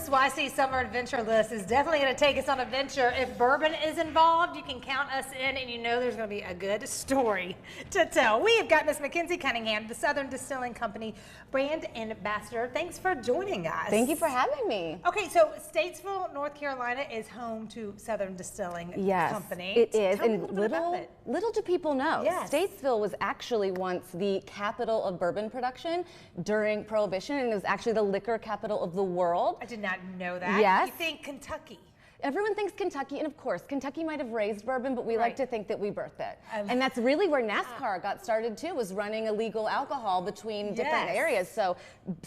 this YC Summer Adventure list is definitely going to take us on an adventure. If bourbon is involved, you can count us in, and you know there's going to be a good story to tell. We have got Miss Mackenzie Cunningham, the Southern Distilling Company brand ambassador. Thanks for joining us. Thank you for having me. Okay, so Statesville, North Carolina is home to Southern Distilling Company. It is, Tell me and a little bit about it. little do people know, Yes. Statesville was actually once the capital of bourbon production during Prohibition, and it was actually the liquor capital of the world. I did not know that. Yes. You think Kentucky. Everyone thinks Kentucky, and of course, Kentucky might have raised bourbon, but we like to think that we birthed it. And that's really where NASCAR got started too, was running illegal alcohol between different areas. So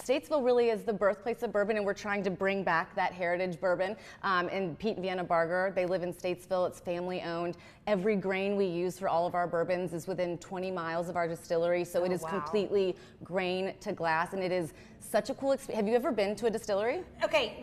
Statesville really is the birthplace of bourbon, and we're trying to bring back that heritage bourbon. And Pete and Vienna Barger, they live in Statesville, it's family owned. Every grain we use for all of our bourbons is within 20 miles of our distillery, so it is completely grain to glass, and it is such a cool experience. Have you ever been to a distillery? Okay,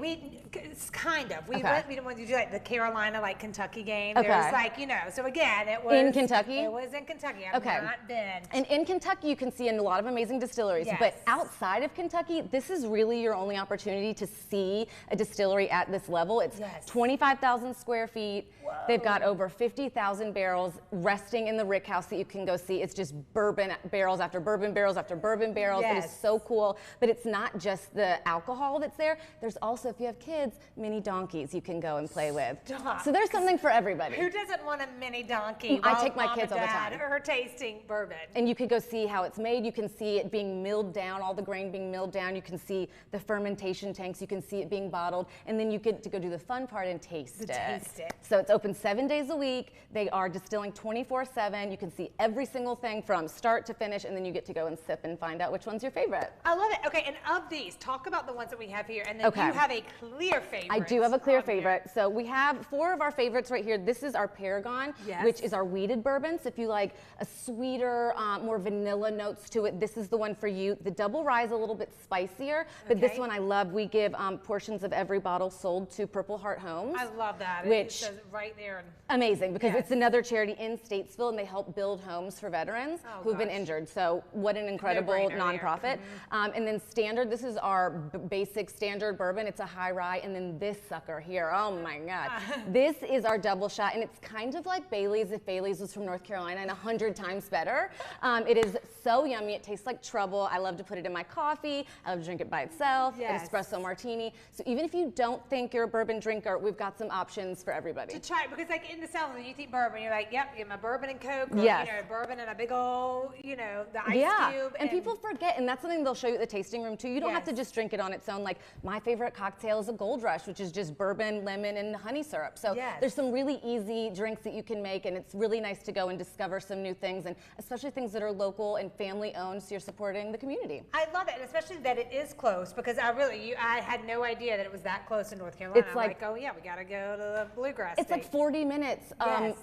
kind of. We went to do like the Carolina, like Kentucky game. Okay. There's like, you know, so again, it was in Kentucky? It was in Kentucky. I've not been. And in Kentucky, you can see a lot of amazing distilleries, but outside of Kentucky, this is really your only opportunity to see a distillery at this level. It's 25,000 square feet. Whoa. They've got over 50,000 barrels resting in the rick house that you can go see. It's just bourbon barrels after bourbon barrels after bourbon barrels. It is so cool, but it's not just the alcohol that's there. There's also, if you have kids, mini donkeys you can go and play with. So there's something for everybody. Who doesn't want a mini donkey? I take my kids all the time. Or tasting bourbon. And you can go see how it's made. You can see it being milled down, all the grain being milled down. You can see the fermentation tanks. You can see it being bottled. And then you get to go do the fun part and taste it. So it's open 7 days a week. They are distilling 24/7. You can see every single thing from start to finish, and then you get to go and sip and find out which one's your favorite. I love it. Okay, and of these, talk about the ones that we have here, and then you have a clear favorite. I do have a clear favorite. So we have 4 of our favorites right here. This is our Paragon, which is our wheated bourbon. So if you like a sweeter, more vanilla notes to it, this is the one for you. The double rye is a little bit spicier, but this one I love. We give portions of every bottle sold to Purple Heart Homes. I love that. Which it says right there. Amazing, because it's another charity in Statesville, and they help build homes for veterans who've been injured. So what an incredible nonprofit. And then standard, this is our basic standard bourbon. It's a high rye, and then this sucker here, oh my God. This is our double shot, and it's kind of like Bailey's if Bailey's was from North Carolina, and 100 times better. It is so yummy. It tastes like trouble. I love to put it in my coffee. I love to drink it by itself, an espresso martini. So even if you don't think you're a bourbon drinker, we've got some options for everybody. To try it, because like in the South, when you eat bourbon, you're like, yep, get my bourbon and Coke, or, you know, bourbon and a big old, you know, the ice cube. And people forget, and that's something they'll show you at the tasting room too. You don't have to just drink it on its own. Like my favorite cocktail is a Gold Rush, which is just bourbon, lemon, and honey syrup. So there's some really easy drinks that you can make, and it's really nice to go and discover some new things, and especially things that are local and family owned, so you're supporting the community. I love it, and especially that it is close, because I had no idea that it was that close in North Carolina. It's like, oh yeah, we gotta go to the Bluegrass It's like 40 minutes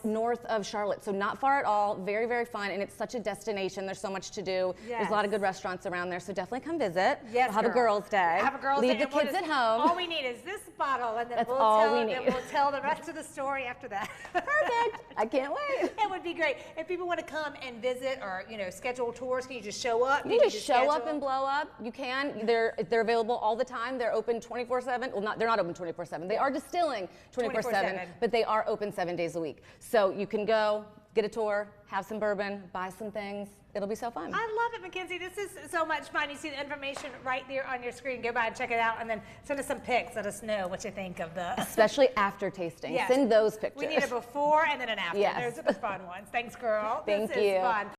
north of Charlotte, so not far at all. Very, very fun, and it's such a destination. There's so much to do. There's a lot of good restaurants around there, so definitely come visit. We'll have a girls' day. Have a girls' Leave day. the kids at home. All we need is this bottle, and then we'll tell the rest of the story after that. Perfect. I can't wait. It would be great. If people want to come and visit or, you know, schedule tours, can you just show up? You just show up and blow up. You can. They're available all the time. They're open 24/7. Well, they're not open 24/7. They are distilling 24/7, but they are open 7 days a week. So you can go, get a tour, have some bourbon, buy some things. It'll be so fun. I love it, Mackenzie. This is so much fun. You see the information right there on your screen. Go by and check it out, and then send us some pics. Let us know what you think of the... Especially after tasting. Send those pictures. We need a before and then an after. Those are the fun ones. Thanks, girl. Thank you. This is fun.